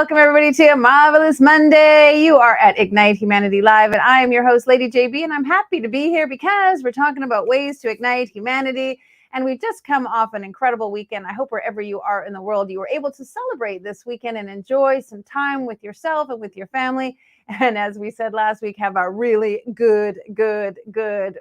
Welcome, everybody, to a marvelous Monday. You are at Ignite Humanity Live, and I am your host, Lady JB, and I'm happy to be here because we're talking about ways to ignite humanity, and we've just come off an incredible weekend. I hope wherever you are in the world, you were able to celebrate this weekend and enjoy some time with yourself and with your family, and as we said last week, have a really good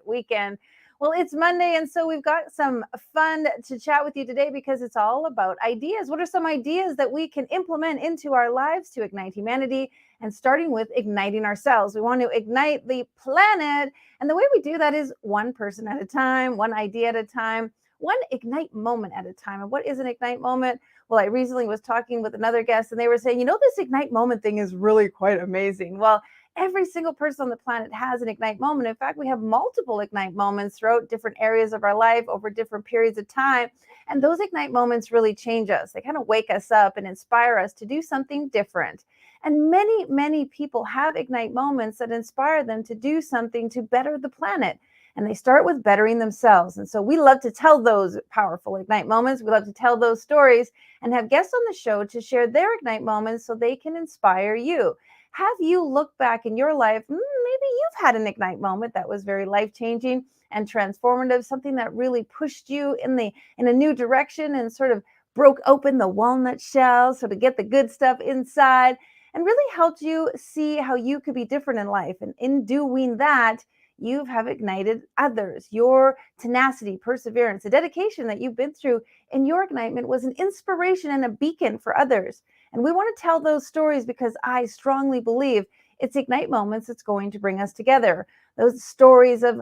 weekend. Well, it's Monday, and so we've got some fun to chat with you today because it's all about ideas. What are some ideas that we can implement into our lives to ignite humanity? And starting with igniting ourselves. We want to ignite the planet. And the way we do that is one person at a time, one idea at a time, one ignite moment at a time. And what is an ignite moment? Well, I recently was talking with another guest, and they were saying, this ignite moment thing is really quite amazing. Well, every single person on the planet has an ignite moment. In fact, we have multiple ignite moments throughout different areas of our life over different periods of time. And those ignite moments really change us. They kind of wake us up and inspire us to do something different. And many people have ignite moments that inspire them to do something to better the planet. And they start with bettering themselves. And so we love to tell those powerful ignite moments. We love to tell those stories and have guests on the show to share their ignite moments so they can inspire you. Have you looked back in your life? Maybe you've had an ignite moment that was very life-changing and transformative, something that really pushed you in a new direction and sort of broke open the walnut shell so to get the good stuff inside and really helped you see how you could be different in life. And in doing that, you have ignited others. Your tenacity, perseverance, the dedication that you've been through in your ignitement was an inspiration and a beacon for others. And we want to tell those stories because I strongly believe it's ignite moments that's going to bring us together. Those stories of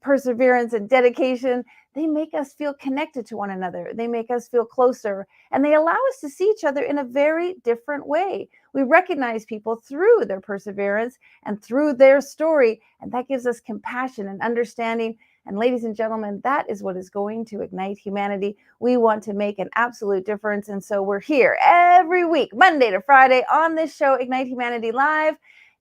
perseverance and dedication, they make us feel connected to one another. They make us feel closer, and they allow us to see each other in a very different way. We recognize people through their perseverance and through their story, and that gives us compassion and understanding. And ladies and gentlemen, that is what is going to ignite humanity. We want to make an absolute difference. And so we're here every week, Monday to Friday, on this show, Ignite Humanity Live,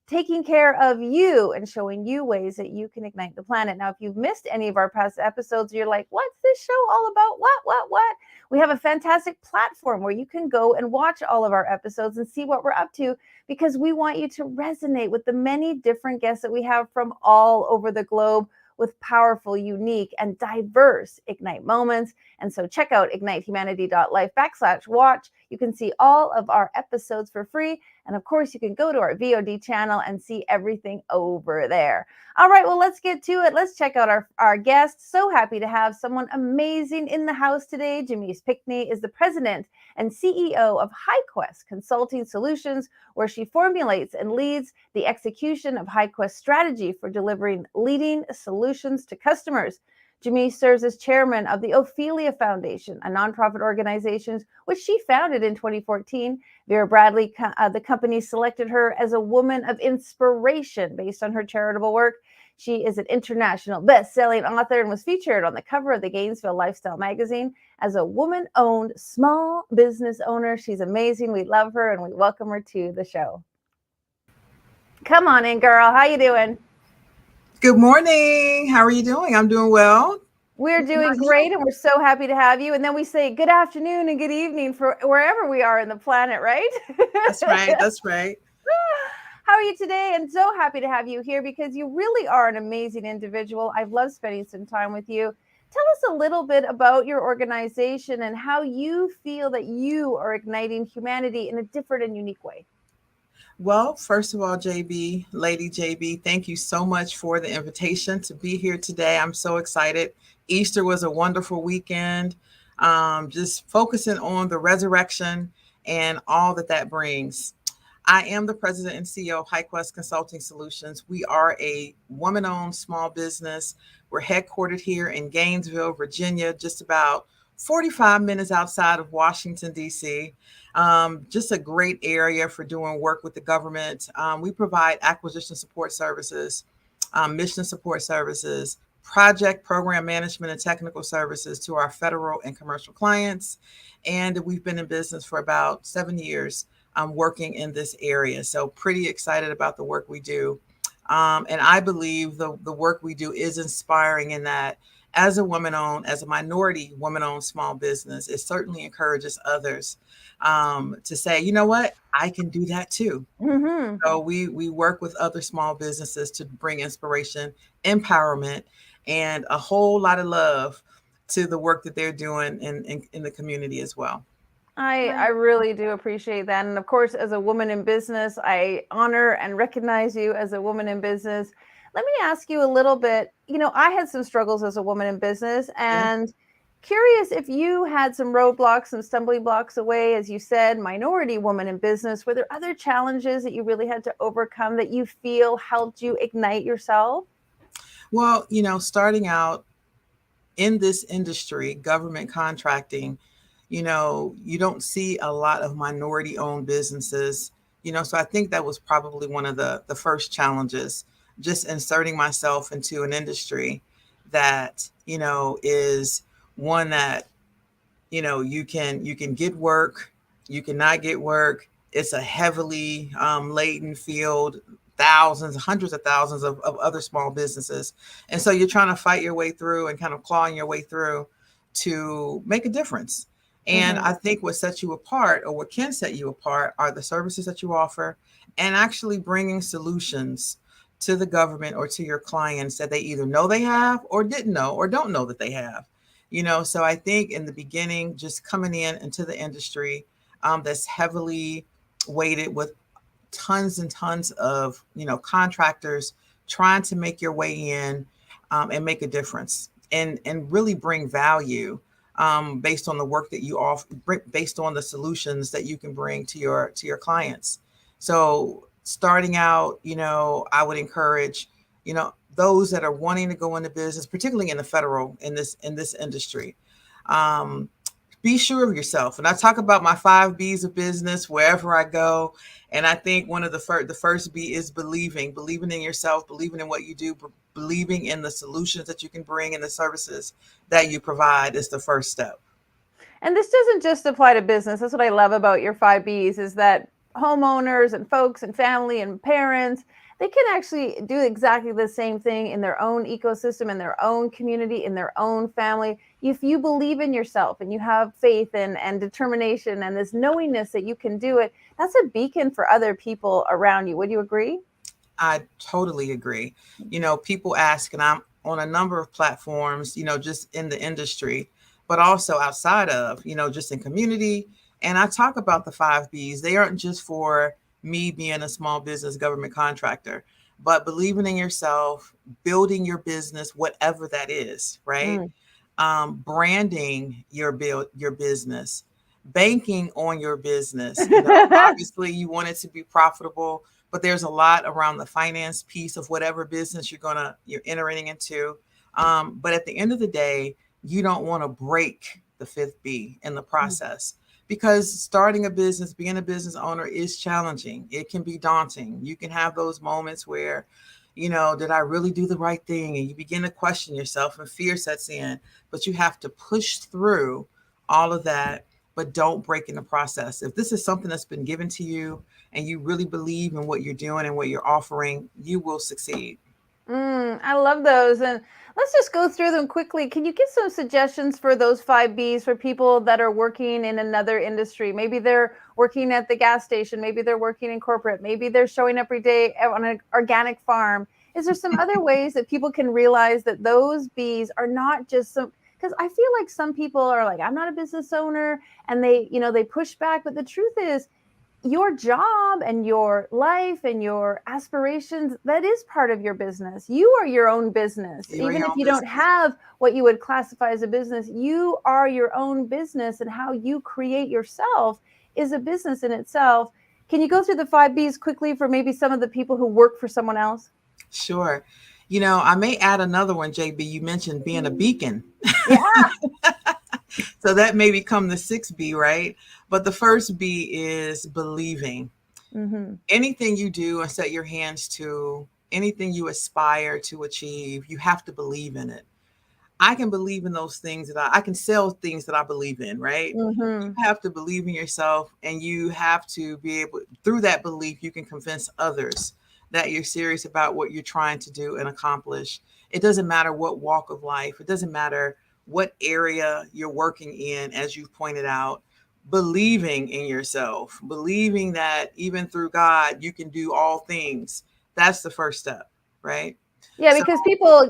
taking care of you and showing you ways that you can ignite the planet. Now, if you've missed any of our past episodes, you're like, what's this show all about? What? We have a fantastic platform where you can go and watch all of our episodes and see what we're up to, because we want you to resonate with the many different guests that we have from all over the globe with powerful, unique, and diverse ignite moments. And so check out ignitehumanity.life/watch. You can see all of our episodes for free. And of course, you can go to our VOD channel and see everything over there. All right, well, let's get to it. Let's check out our guest. So happy to have someone amazing in the house today. Jameece Pinckney is the president and CEO of HighQuest Consulting Solutions, where she formulates and leads the execution of HighQuest strategy for delivering leading solutions to customers. Jameece serves as chairman of the Ophelia Foundation, a nonprofit organization which she founded in 2014. Vera Bradley, the company, selected her as a woman of inspiration based on her charitable work. She is an international best-selling author and was featured on the cover of the Gainesville Lifestyle magazine as a woman-owned small business owner. She's amazing. We love her, and we welcome her to the show. Come on in, girl. How you doing? Good morning. How are you doing? I'm doing well. We're doing great, and we're so happy to have you. And then we say good afternoon and good evening for wherever we are in the planet, right? That's right. That's right. How are you today? And so happy to have you here because you really are an amazing individual. I've loved spending some time with you. Tell us a little bit about your organization and how you feel that you are igniting humanity in a different and unique way. Well, first of all, JB, Lady JB, thank you so much for the invitation to be here today. I'm so excited. Easter was a wonderful weekend. Just focusing on the resurrection and all that brings. I am the president and CEO of HighQuest Consulting Solutions. We are a woman-owned small business. We're headquartered here in Gainesville, Virginia, just about 45 minutes outside of Washington, D.C. Just a great area for doing work with the government. We provide acquisition support services, mission support services, project program management and technical services to our federal and commercial clients. And we've been in business for about 7 years working in this area. So pretty excited about the work we do. And I believe the work we do is inspiring in that as a woman owned, as a minority woman owned small business, it certainly encourages others to say, you know what, I can do that too. Hmm. So we work with other small businesses to bring inspiration, empowerment, and a whole lot of love to the work that they're doing in the community as well. I really do appreciate that. And of course, as a woman in business, I honor and recognize you as a woman in business. Let me ask you a little bit. I had some struggles as a woman in business, Yeah. and curious if you had some roadblocks, some stumbling blocks away, as you said, minority woman in business. Were there other challenges that you really had to overcome that you feel helped you ignite yourself? Well, starting out in this industry, government contracting, you don't see a lot of minority owned businesses, so I think that was probably one of the first challenges, just inserting myself into an industry that, is one that, you can get work, you cannot get work. It's a heavily laden field, thousands, hundreds of thousands of other small businesses. And so you're trying to fight your way through and kind of clawing your way through to make a difference. And Hmm. I think what sets you apart, or what can set you apart, are the services that you offer, and actually bringing solutions to the government or to your clients that they either know they have or didn't know or don't know that they have. So I think in the beginning, just coming in into the industry that's heavily weighted with tons and tons of contractors trying to make your way in, and make a difference, and really bring value, based on the work that you offer, based on the solutions that you can bring to your clients. So starting out, I would encourage, those that are wanting to go into business, particularly in the federal, in this industry. Um, be sure of yourself. And I talk about my 5 B's of business wherever I go. And I think one of the first B is believing in yourself, believing in what you do, believing in the solutions that you can bring and the services that you provide is the first step. And this doesn't just apply to business. That's what I love about your 5 Bs is that homeowners and folks and family and parents, they can actually do exactly the same thing in their own ecosystem, in their own community, in their own family. If you believe in yourself and you have faith and determination and this knowingness that you can do it, that's a beacon for other people around you. Would you agree? I totally agree. People ask, and I'm on a number of platforms, just in the industry, but also outside of, just in community. And I talk about the 5 B's. They aren't just for me being a small business government contractor, but believing in yourself, building your business, whatever that is, right? Mm. Branding your business, banking on your business. Obviously, you want it to be profitable, but there's a lot around the finance piece of whatever business you're entering into. But at the end of the day, you don't want to break the 5th B in the process, because starting a business, being a business owner is challenging. It can be daunting. You can have those moments where, did I really do the right thing? And you begin to question yourself and fear sets in, but you have to push through all of that, but don't break in the process. If this is something that's been given to you and you really believe in what you're doing and what you're offering, you will succeed. I love those. And let's just go through them quickly. Can you give some suggestions for those 5 Bs for people that are working in another industry? Maybe they're working at the gas station. Maybe they're working in corporate. Maybe they're showing up every day on an organic farm. Is there some other ways that people can realize that those Bs are not just some? Because I feel like some people are like, I'm not a business owner, and they push back. But the truth is, your job and your life and your aspirations, that is part of your business. You are your own business. You're Even your if own you don't business. have what you would classify as a business, you are your own business, and how you create yourself is a business in itself. Can you go through the 5 Bs quickly for maybe some of the people who work for someone else? Sure. I may add another one, JB. You mentioned being a beacon. Yeah. So that may become the 6th B, right? But the first B is believing. Hmm. Anything you do and set your hands to, anything you aspire to achieve, you have to believe in it. I can believe in those things I can sell things that I believe in, right? You Hmm. have to believe in yourself, and you have to be able, through that belief, you can convince others that you're serious about what you're trying to do and accomplish. It doesn't matter what walk of life. It doesn't matter what area you're working in, as you've pointed out. Believing in yourself, believing that even through God, you can do all things. That's the first step, right? Yeah, So because people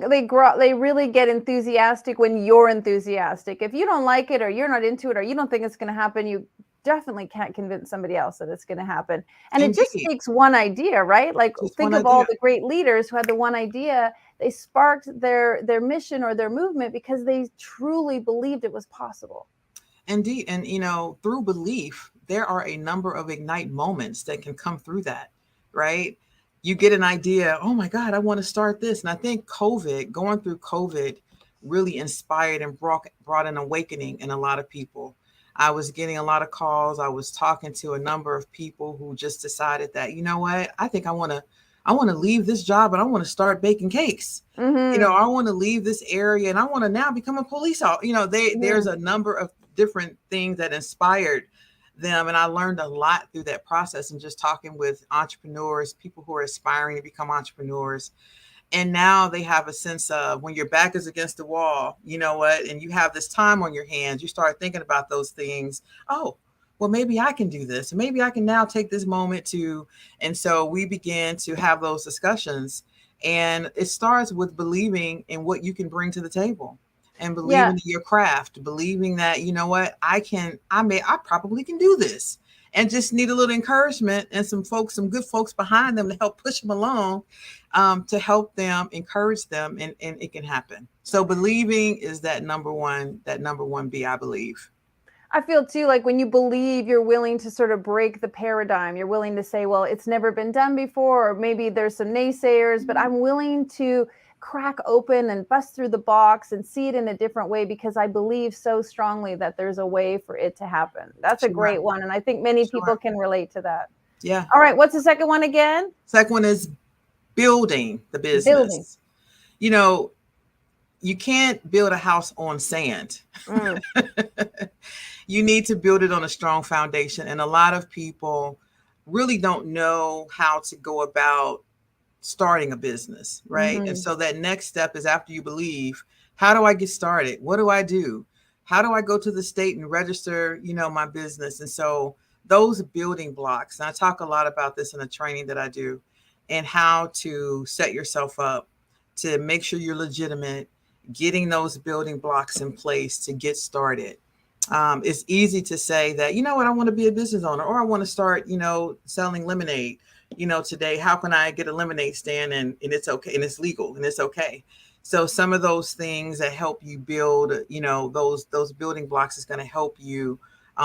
they really get enthusiastic when you're enthusiastic. If you don't like it or you're not into it or you don't think it's going to happen, you definitely can't convince somebody else that it's going to happen. And it just indeed, takes one idea, right? Like just one think of all idea. the great leaders who had the one idea. They sparked their mission or their movement because they truly believed it was possible. Indeed. And, through belief, there are a number of ignite moments that can come through that, right? You get an idea, oh my God, I want to start this. And I think going through COVID, really inspired and brought an awakening in a lot of people. I was getting a lot of calls. I was talking to a number of people who just decided that, you know what, I think I want to leave this job and I want to start baking cakes. Mm-hmm. I want to leave this area and I want to now become a police officer. There's a number of different things that inspired them. And I learned a lot through that process and just talking with entrepreneurs, people who are aspiring to become entrepreneurs. And now they have a sense of when your back is against the wall, you know what, and you have this time on your hands, you start thinking about those things. Oh, well, maybe I can do this. Maybe I can now take this moment to. And so we began to have those discussions. And it starts with believing in what you can bring to the table and Yeah. believing in your craft, believing that, you know what, I probably can do this, and just need a little encouragement and some good folks behind them to help push them along, to help them, encourage them, and it can happen. So believing is that number one B, I believe. I feel too like when you believe, you're willing to sort of break the paradigm. You're willing to say, well, it's never been done before, or maybe there's some naysayers, but I'm willing to crack open and bust through the box and see it in a different way because I believe so strongly that there's a way for it to happen. That's a Sure, great one. And I think many people sure. can relate to that. Yeah. All right. What's the second one again? Second one is building the Building. business. You know, you can't build a house on sand. Mm. You need to build it on a strong foundation. And a lot of people really don't know how to go about starting a business, right? And Mm-hmm. so that next step is, after you believe, how do I get started? What do I do? How do I go to the state and register, my business? And so those building blocks, and I talk a lot about this in the training that I do, and how to set yourself up to make sure you're legitimate, getting those building blocks in place to get started. It's easy to say that, you know what, I want to be a business owner, or I want to start, selling lemonade. Today, how can I get a lemonade stand, and it's okay, and it's legal, and it's okay. So some of those things that help you build, those building blocks is going to help you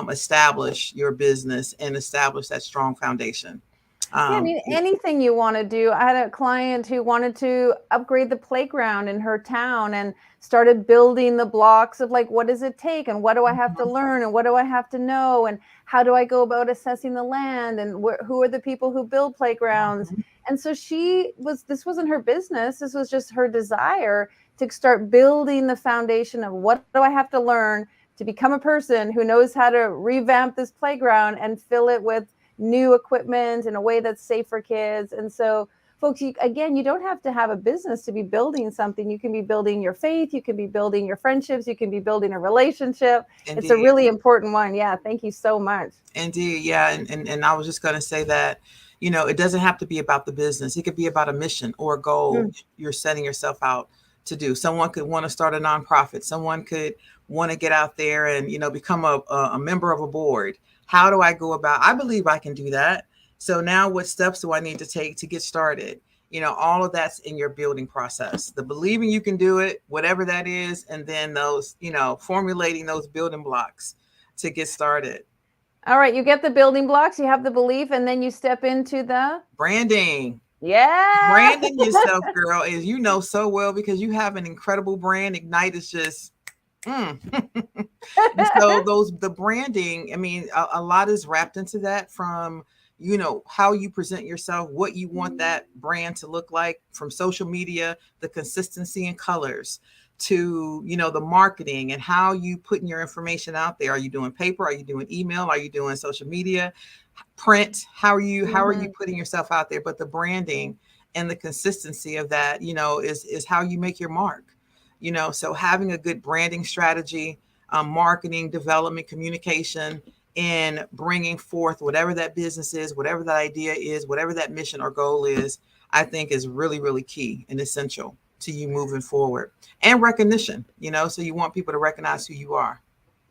establish your business and establish that strong foundation. Yeah, I Um, mean, anything you want to do. I had a client who wanted to upgrade the playground in her town and started building the blocks of like, what does it take? And what do I have to learn? And what do I have to know? And how do I go about assessing the land? And who are the people who build playgrounds? And so this wasn't her business. This was just her desire to start building the foundation of what do I have to learn to become a person who knows how to revamp this playground and fill it with new equipment in a way that's safe for kids. And so, folks, you don't have to have a business to be building something. You can be building your faith, you can be building your friendships, you can be building a relationship. It's a Indeed. really important one. Yeah, thank you so much. Indeed. Yeah. And I was just going to say that, it doesn't have to be about the business. It could be about a mission or a goal Mm. you're setting yourself out to do. Someone could want to start a nonprofit. Someone could want to get out there and, become a member of a board. How do I go about? I believe I can do that. So now what steps do I need to take to get started? All of that's in your building process. The believing you can do it, whatever that is, and then those, formulating those building blocks to get started. All right, you get the building blocks, you have the belief, and then you step into the Branding. yeah. Branding yourself, girl, as you know so well, because you have an incredible brand. Ignite is just mm. And so the branding, I mean, a lot is wrapped into that, from, how you present yourself, what you want that brand to look like, from social media, the consistency and colors, to, the marketing and how you putting your information out there. Are you doing paper? Are you doing email? Are you doing social media, print? How are you Mhm. putting yourself out there? But the branding and the consistency of that, is how you make your mark. So having a good branding strategy, marketing, development, communication, and bringing forth whatever that business is, whatever that idea is, whatever that mission or goal is, I think is really, really key and essential to you moving forward. And recognition, so you want people to recognize who you are.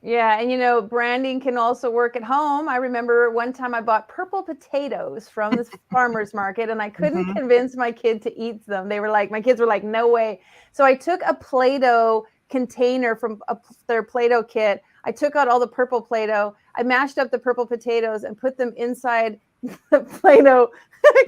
Yeah, and branding can also work at home. I remember one time I bought purple potatoes from this farmer's market and I couldn't Mm-hmm. convince my kid to eat them. My kids were like, no way. So I took a Play-Doh container from their Play-Doh kit. I took out all the purple Play-Doh. I mashed up the purple potatoes and put them inside the Play-Doh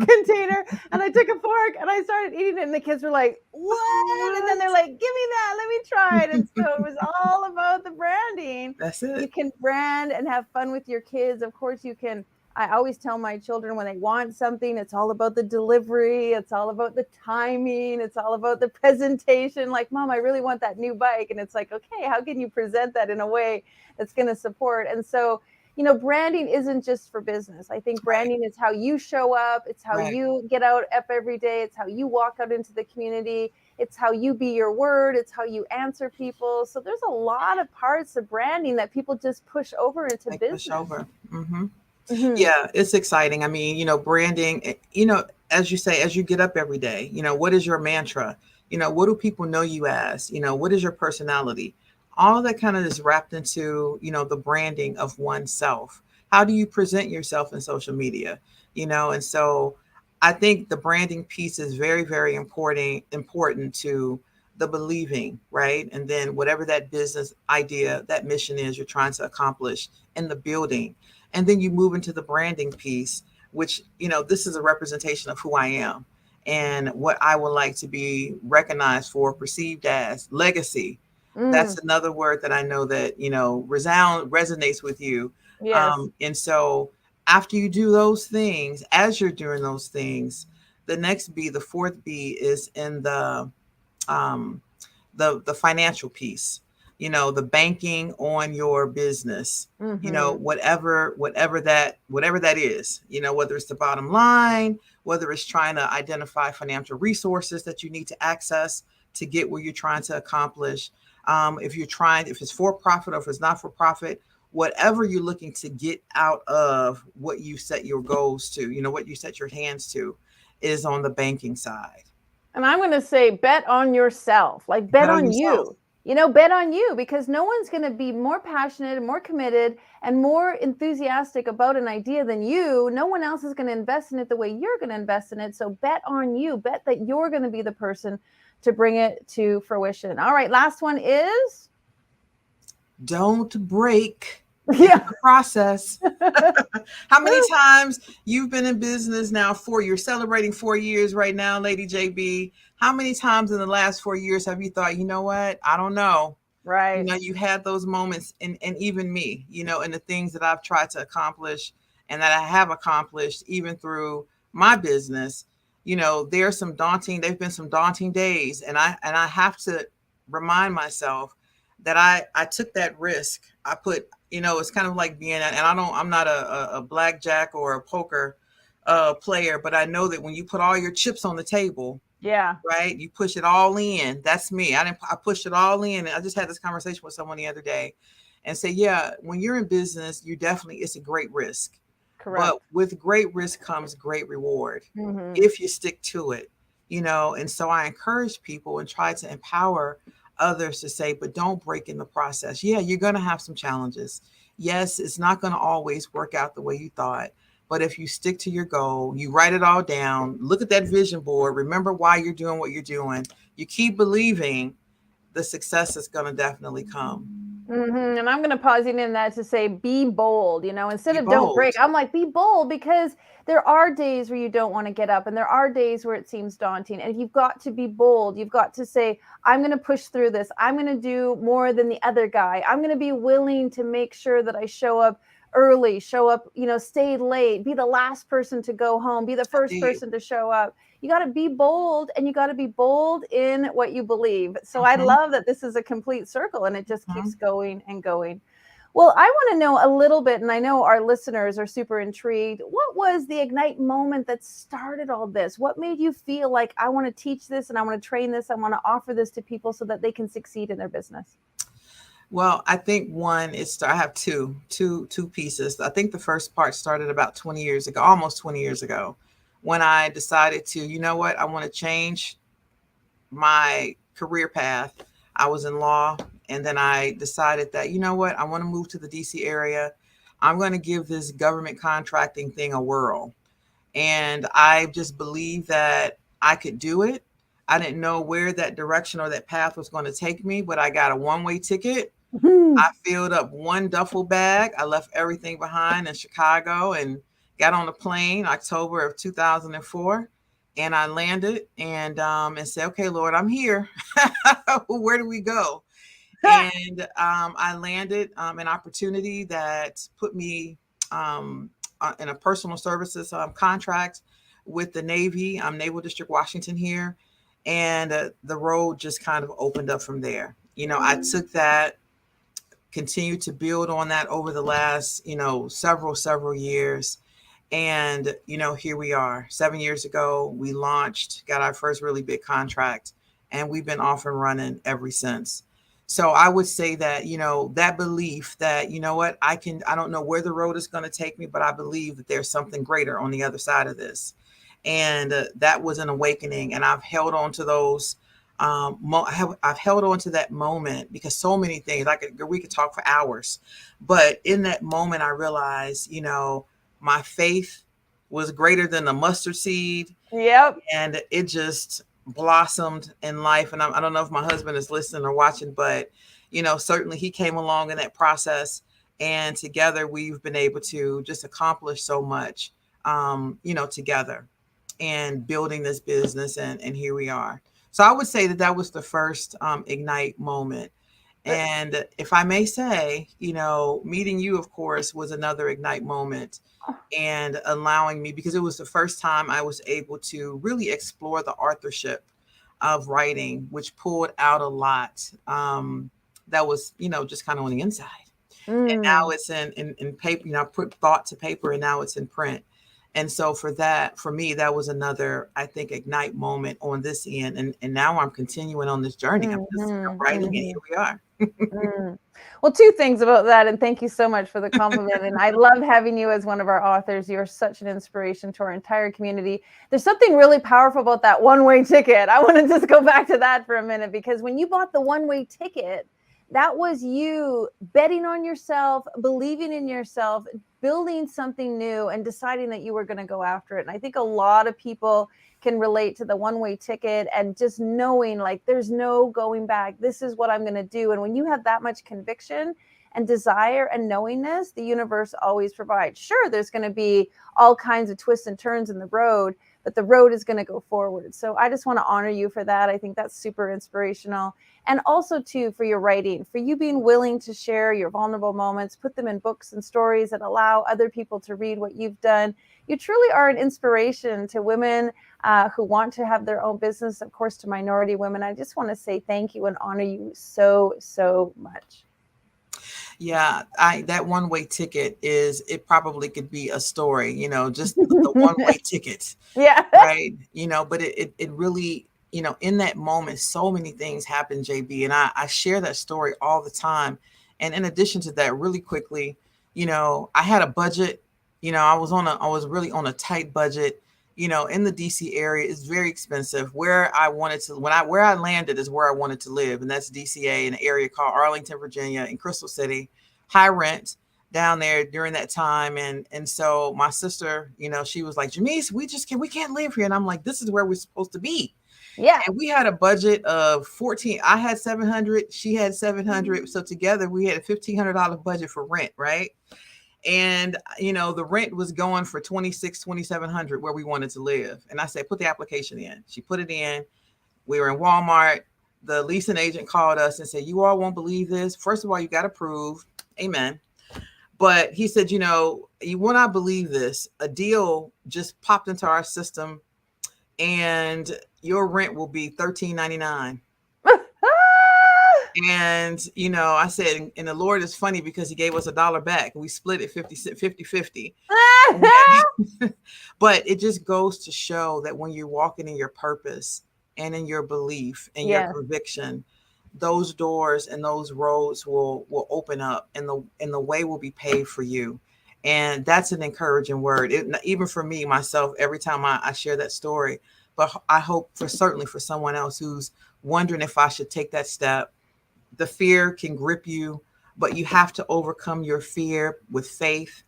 container, and I took a fork and I started eating it, and the kids were like, what? And then they're like, give me that, let me try it. And so it was all about the branding. That's You it. can brand and have fun with your kids. Of course you can. I always tell my children when they want something, it's all about the delivery, it's all about the timing, it's all about the presentation. Like, Mom, I really want that new bike. And it's like, okay, how can you present that in a way that's going to support? And so branding isn't just for business. I think Right. branding is how you show up. It's how Right. you get out up every day. It's how you walk out into the community. It's how you be your word. It's how you answer people. So there's a lot of parts of branding that people just push over into Like push business. over. Mm-hmm. Hmm. Yeah, it's exciting. I mean, branding, as you say, as you get up every day, what is your mantra? What do people know you as? What is your personality? All that kind of is wrapped into, the branding of oneself. How do you present yourself in social media? And so I think the branding piece is very, very important to the believing, right? And then whatever that business idea, that mission is you're trying to accomplish in the building, and then you move into the branding piece, which, this is a representation of who I am and what I would like to be recognized for, perceived as legacy. That's Mm, another word that I know that, resonates with you. yes. And so after you do those things, as you're doing those things, the next B, the fourth B is in um, the financial piece, the banking on your business, Hmm. whatever that is, whether it's the bottom line, whether it's trying to identify financial resources that you need to access to get where you're trying to accomplish. If it's for profit or if it's not for profit, whatever you're looking to get out of what you set your goals to, what you set your hands to, is on the banking side. And I'm going to say bet on yourself, like bet Bet on on yourself. you. Bet on you, because no one's going to be more passionate and more committed and more enthusiastic about an idea than you. No one else is going to invest in it the way you're going to invest in it. So bet on you. Bet that you're going to be the person to bring it to fruition. All right, last one is Don't break in yeah. the process. How many times you've been in business now? You're celebrating 4 years right now, Lady JB. How many times in the last 4 years have you thought, you know what? I don't know. Right. You had those moments, and even me, and the things that I've tried to accomplish and that I have accomplished, even through my business, there've been some daunting days. And I have to remind myself that I took that risk. I put, it's kind of like being, and I'm not a blackjack or a poker player, but I know that when you put all your chips on the table, Yeah. right? You push it all in. That's me. I pushed it all in. And I just had this conversation with someone the other day and say, yeah, when you're in business, it's a great risk. But Correct. with great risk comes great reward Hmm. if you stick to it, And so I encourage people and try to empower others to say, but don't break in the process. Yeah, you're going to have some challenges. Yes, it's not going to always work out the way you thought. But if you stick to your goal, you write it all down, look at that vision board, remember why you're doing what you're doing, you keep believing, the success is going to definitely come. And I'm going to pause you in that to say, be bold, instead Be of don't break. bold. I'm like, be bold, because there are days where you don't want to get up and there are days where it seems daunting. And you've got to be bold. You've got to say, I'm going to push through this. I'm going to do more than the other guy. I'm going to be willing to make sure that I show up early, show up, stay late, be the last person to go home, be the I first do. person to show up. You got to be bold, and you got to be bold in what you believe. So I Hmm. love that this is a complete circle and it just keeps Hmm. going and going. Well, I want to know a little bit, and I know our listeners are super intrigued. What was the Ignite moment that started all this? What made you feel like I want to teach this and I want to train this, I want to offer this to people so that they can succeed in their business? Well, I think one is I have two pieces. I think the first part started about 20 years ago, almost 20 years ago, when I decided to, you know what, I want to change my career path. I was in law, and then I decided that, you know what, I want to move to the DC area. I'm going to give this government contracting thing a whirl. And I just believed that I could do it. I didn't know where that direction or that path was going to take me, but I got a one-way ticket. I filled up one duffel bag. I left everything behind in Chicago and got on a plane October of 2004. And I landed and said, okay, Lord, I'm here. Where do we go? And I landed an opportunity that put me in a personal services contract with the Navy, Naval District Washington here. And the road just kind of opened up from there. You know, I took that, continued to build on that over the last, several years. And, here we are. 7 years ago, we launched, got our first really big contract, and we've been off and running ever since. So I would say that, that belief that, you know what, I don't know where the road is going to take me, but I believe that there's something greater on the other side of this. And that was an awakening. And I've held on to those. I've held on to that moment because so many things, we could talk for hours, but in that moment, I realized, my faith was greater than the mustard seed. Yep. And it just blossomed in life. And I don't know if my husband is listening or watching, but, certainly he came along in that process. And together we've been able to just accomplish so much, together and building this business. And here we are. So I would say that that was the first Ignite moment. And if I may say, meeting you, of course, was another Ignite moment, and allowing me, because it was the first time I was able to really explore the authorship of writing, which pulled out a lot that was, just kind of on the inside. And now it's in paper, I put thought to paper, and now it's in print. And so for me, that was another, I think, Ignite moment on this end. And now I'm continuing on this journey. I'm just writing, and here we are. Well, two things about that, and thank you so much for the compliment. And I love having you as one of our authors. You're such an inspiration to our entire community. There's something really powerful about that one-way ticket. I want to just go back to that for a minute, because when you bought the one-way ticket, that was you betting on yourself, believing in yourself, building something new, and deciding that you were going to go after it. And I think a lot of people can relate to the one-way ticket and just knowing like there's no going back. This is what I'm going to do. And when you have that much conviction and desire and knowingness, the universe always provides. Sure, there's going to be all kinds of twists and turns in the road, but the road is going to go forward. So I just want to honor you for that. I think that's super inspirational. And also too, for your writing, for you being willing to share your vulnerable moments, put them in books and stories that allow other people to read what you've done. You truly are an inspiration to women who want to have their own business, of course, to minority women. I just want to say thank you and honor you so, so much. Yeah, that one-way ticket it probably could be a story, just the one-way ticket. Yeah. Right. But it really, in that moment, so many things happen, JB. And I share that story all the time. And in addition to that, really quickly, I had a budget, I was really on a tight budget. In the DC area, it's very expensive. Where I landed is where I wanted to live. And that's DCA, an area called Arlington, Virginia, in Crystal City, high rent down there during that time. And so my sister, she was like, Jameece, we can't live here. And I'm like, this is where we're supposed to be. Yeah. And we had a budget of 14. I had 700, she had 700. So together we had a $1,500 budget for rent. Right. And, the rent was going for $2,700 where we wanted to live. And I said, put the application in. She put it in. We were in Walmart. The leasing agent called us and said, you all won't believe this. First of all, you got approved. Amen. But he said, you will not believe this. A deal just popped into our system and your rent will be $13.99. And, I said, and the Lord is funny because he gave us $1 back. We split it 50-50. But it just goes to show that when you're walking in your purpose and in your belief and your conviction, those doors and those roads will open up, and the way will be paved for you. And that's an encouraging word. Even for me, myself, every time I share that story, but I hope certainly for someone else who's wondering if I should take that step. The fear can grip you, but you have to overcome your fear with faith.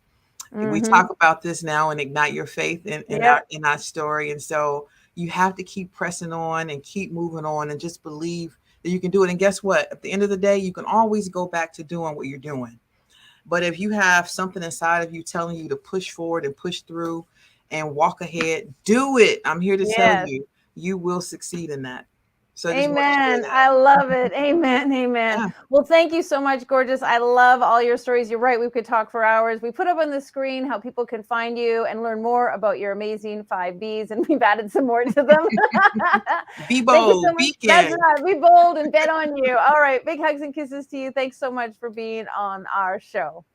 Mm-hmm. We talk about this now and ignite your faith in our story. And so you have to keep pressing on and keep moving on and just believe that you can do it. And guess what? At the end of the day, you can always go back to doing what you're doing. But if you have something inside of you telling you to push forward and push through and walk ahead, do it. I'm here to tell you, you will succeed in that. So amen. I love it. Amen. Amen. Yeah. Well, thank you so much, gorgeous. I love all your stories. You're right. We could talk for hours. We put up on the screen how people can find you and learn more about your amazing 5 Bs, and we've added some more to them. Be bold. So That's right. Be bold and bet on you. All right. Big hugs and kisses to you. Thanks so much for being on our show.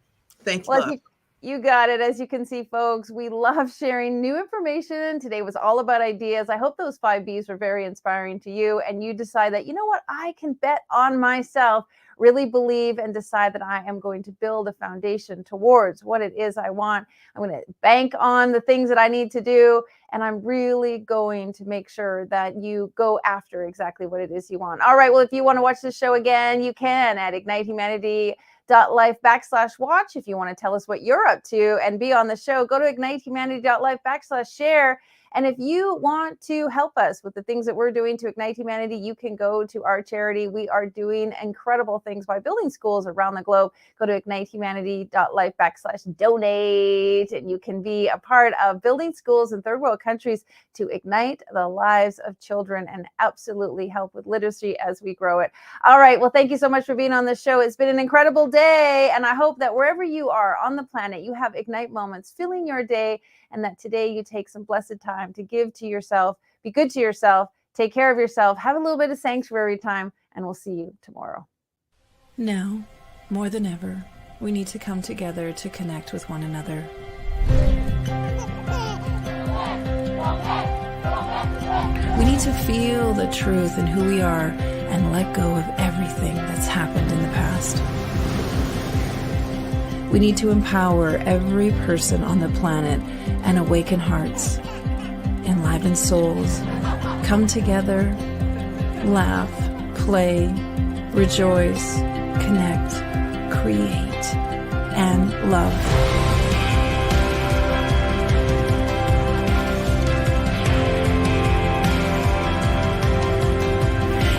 Thank you. You got it. As you can see, folks, we love sharing new information. Today was all about ideas. I hope those 5 Bs were very inspiring to you, and you decide that, you know what, I can bet on myself, really believe and decide that I am going to build a foundation towards what it is I want. I'm going to bank on the things that I need to do, and I'm really going to make sure that you go after exactly what it is you want. All right. Well, if you want to watch this show again, you can at ignitehumanity.life/watch. If you want to tell us what you're up to and be on the show, go to ignitehumanity.life/share. And if you want to help us with the things that we're doing to ignite humanity, you can go to our charity. We are doing incredible things by building schools around the globe. Go to ignitehumanity.life/donate, and you can be a part of building schools in third world countries to ignite the lives of children and absolutely help with literacy as we grow it. All right. Well, thank you so much for being on the show. It's been an incredible day, and I hope that wherever you are on the planet, you have ignite moments filling your day, and that today you take some blessed time to give to yourself, be good to yourself, take care of yourself, have a little bit of sanctuary time, and we'll see you tomorrow. Now, more than ever, we need to come together to connect with one another. We need to feel the truth in who we are and let go of everything that's happened in the past. We need to empower every person on the planet and awaken hearts, enliven souls, come together, laugh, play, rejoice, connect, create, and love.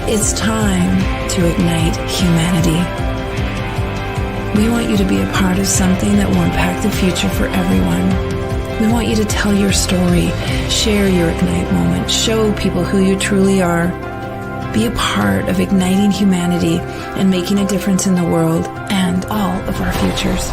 It's time to ignite humanity. We want you to be a part of something that will impact the future for everyone. We want you to tell your story, share your Ignite moment, show people who you truly are. Be a part of igniting humanity and making a difference in the world and all of our futures.